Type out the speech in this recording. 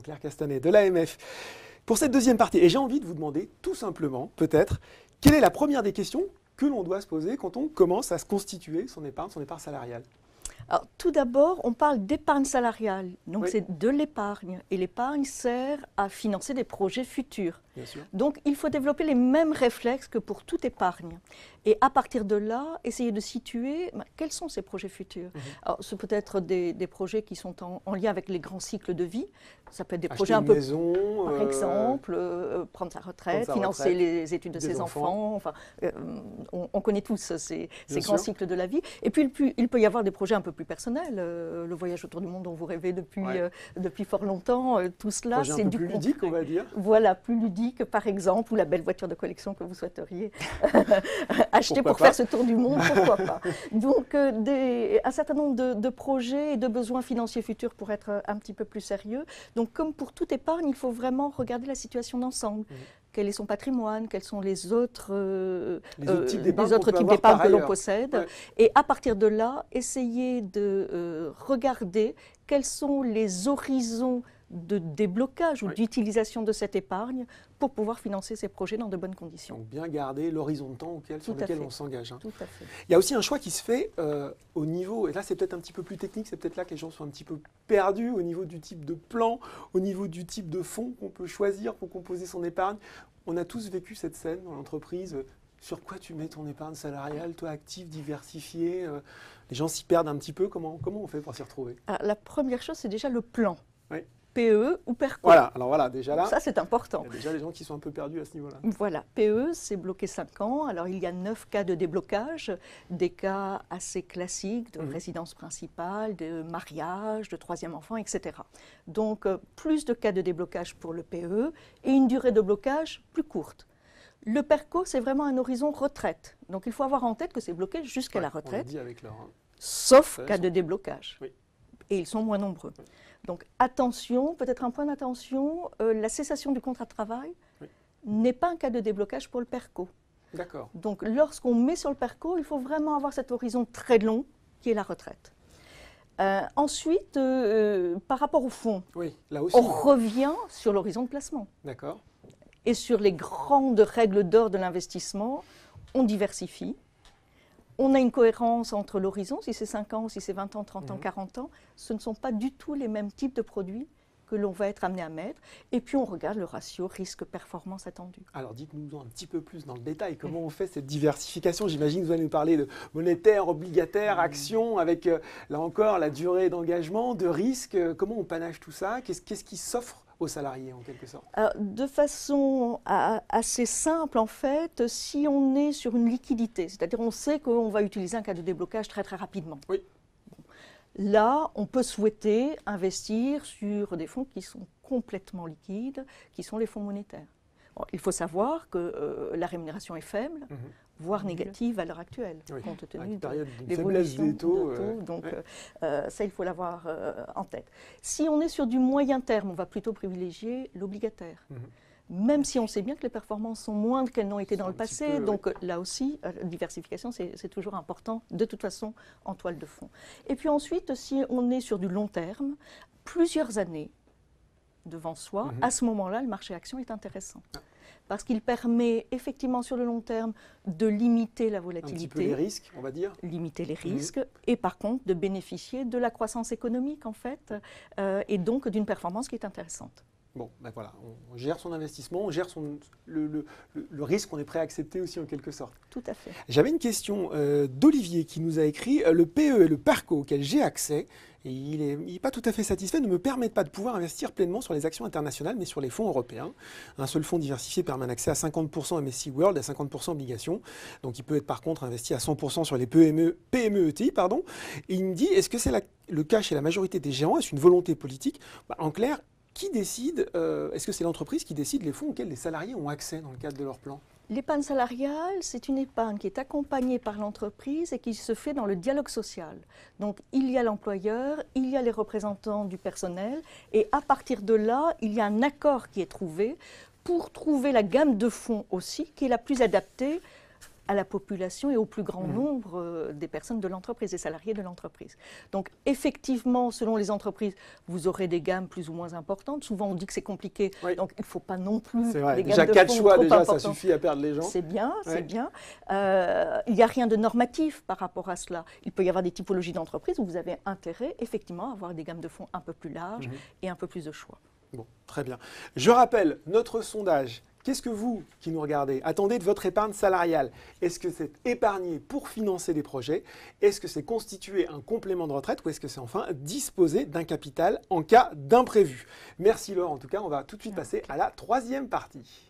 Jean-Claire Castanet de l'AMF pour cette deuxième partie. Et j'ai envie de vous demander tout simplement, peut-être, quelle est la première des questions que l'on doit se poser quand on commence à se constituer son épargne salariale? Alors, tout d'abord, on parle d'épargne salariale, donc Oui. c'est de l'épargne. Et l'épargne sert à financer des projets futurs. Bien sûr. Donc, il faut développer les mêmes réflexes que pour toute épargne. Et à partir de là, essayer de situer quels sont ces projets futurs. Alors, ce peut être des projets qui sont en lien avec les grands cycles de vie. Ça peut être des projets un peu, maison, par exemple, prendre sa retraite, financer les études de des ses enfants. enfants. Enfin, on connaît tous ces Bien grands sûr. cycles de la vie. Et puis, il peut y avoir des projets un peu plus personnels. Le voyage autour du monde dont vous rêvez depuis fort longtemps. Tout cela, Projet c'est un peu du plus concret. ludique, on va dire. Voilà, plus ludique, par exemple, ou la belle voiture de collection que vous souhaiteriez acheter Pourquoi pour pas. faire ce tour du monde, pourquoi pas. Donc, un certain nombre de projets et de besoins financiers futurs pour être un petit peu plus sérieux. Donc, comme pour toute épargne, il faut vraiment regarder la situation d'ensemble. Quel est son patrimoine, quels sont les autres types d'épargne que l'on ailleurs. possède. Ouais. Et à partir de là, essayer de regarder quels sont les horizons de déblocage ou d'utilisation de cette épargne pour pouvoir financer ces projets dans de bonnes conditions. Donc bien garder l'horizon de temps sur lequel on s'engage. Tout à fait. Il y a aussi un choix qui se fait au niveau, et là c'est peut-être un petit peu plus technique, c'est peut-être là que les gens sont un petit peu perdus au niveau du type de plan, au niveau du type de fonds qu'on peut choisir pour composer son épargne. On a tous vécu cette scène dans l'entreprise. Sur quoi tu mets ton épargne salariale, toi actif, diversifié, les gens s'y perdent un petit peu. Comment on fait pour s'y retrouver? Alors, la première chose, c'est déjà le plan. Oui. PE ou PERCO. Voilà, alors voilà, déjà là, ça c'est important. il y a déjà les gens qui sont un peu perdus à ce niveau-là. Voilà, PE, c'est bloqué 5 ans. Alors il y a 9 cas de déblocage, des cas assez classiques de résidence principale, de mariage, de troisième enfant, etc. Donc plus de cas de déblocage pour le PE et une durée de blocage plus courte. Le PERCO, c'est vraiment un horizon retraite. Donc il faut avoir en tête que c'est bloqué jusqu'à la retraite, On le dit avec leur, sauf cas de déblocage. Oui. Et ils sont moins nombreux. Oui. Donc attention, peut-être un point d'attention, la cessation du contrat de travail n'est pas un cas de déblocage pour le PERCO. D'accord. Donc lorsqu'on met sur le PERCO, il faut vraiment avoir cet horizon très long qui est la retraite. Ensuite, par rapport au fonds, là aussi, on revient sur l'horizon de placement. D'accord. Et sur les grandes règles d'or de l'investissement, on diversifie. On a une cohérence entre l'horizon, si c'est 5 ans, si c'est 20 ans, 30 ans, 40 ans. Ce ne sont pas du tout les mêmes types de produits que l'on va être amené à mettre. Et puis on regarde le ratio risque-performance attendu. Alors dites-nous un petit peu plus dans le détail, comment on fait cette diversification? J'imagine que vous allez nous parler de monétaire, obligataire, actions, avec là encore la durée d'engagement, de risque. Comment on panache tout ça? Qu'est-ce qui s'offre aux salariés en quelque sorte? Alors, de façon assez simple en fait, si on est sur une liquidité, c'est-à-dire on sait qu'on va utiliser un cas de déblocage très très rapidement. Oui. Là, on peut souhaiter investir sur des fonds qui sont complètement liquides, qui sont les fonds monétaires. Bon, il faut savoir que la rémunération est faible, voire négative à l'heure actuelle, compte tenu de l'évolution des taux. Donc ça, il faut l'avoir en tête. Si on est sur du moyen terme, on va plutôt privilégier l'obligataire. Même si on sait bien que les performances sont moindres qu'elles n'ont été dans le passé. Donc là aussi, la diversification, c'est toujours important, de toute façon, en toile de fond. Et puis ensuite, si on est sur du long terme, plusieurs années devant soi, à ce moment-là, le marché action est intéressant. Parce qu'il permet effectivement sur le long terme de limiter la volatilité. Un petit peu les risques, on va dire. Limiter les risques et par contre de bénéficier de la croissance économique en fait et donc d'une performance qui est intéressante. Bon, ben voilà, on gère son investissement, on gère le risque qu'on est prêt à accepter aussi en quelque sorte. Tout à fait. J'avais une question d'Olivier qui nous a écrit « Le PE et le PERCO auquel j'ai accès, et il n'est pas tout à fait satisfait, ne me permettent pas de pouvoir investir pleinement sur les actions internationales, mais sur les fonds européens. Un seul fonds diversifié permet un accès à 50% MSCI World et à 50% obligations. Donc il peut être par contre investi à 100% sur les PME ETI. Pardon. Et il me dit, est-ce que c'est le cas chez la majorité des géants? Est-ce une volonté politique? En clair, qui décide, est-ce que c'est l'entreprise qui décide les fonds auxquels les salariés ont accès dans le cadre de leur plan? L'épargne salariale, c'est une épargne qui est accompagnée par l'entreprise et qui se fait dans le dialogue social. Donc il y a l'employeur, il y a les représentants du personnel et à partir de là, il y a un accord qui est trouvé pour trouver la gamme de fonds aussi qui est la plus adaptée à la population et au plus grand nombre des personnes de l'entreprise, des salariés de l'entreprise. Donc effectivement, selon les entreprises, vous aurez des gammes plus ou moins importantes. Souvent on dit que c'est compliqué, donc il ne faut pas non plus c'est vrai. des Déjà gammes de 4 fonds choix, trop déjà importantes. ça suffit à perdre les gens. C'est bien, c'est bien. Il n'y a rien de normatif par rapport à cela. Il peut y avoir des typologies d'entreprises où vous avez intérêt effectivement à avoir des gammes de fonds un peu plus larges et un peu plus de choix. Bon, très bien. Je rappelle notre sondage. Qu'est-ce que vous, qui nous regardez, attendez de votre épargne salariale? Est-ce que c'est épargner pour financer des projets? Est-ce que c'est constituer un complément de retraite? Ou est-ce que c'est enfin disposer d'un capital en cas d'imprévu? Merci Laure, en tout cas, on va tout de suite passer à la troisième partie.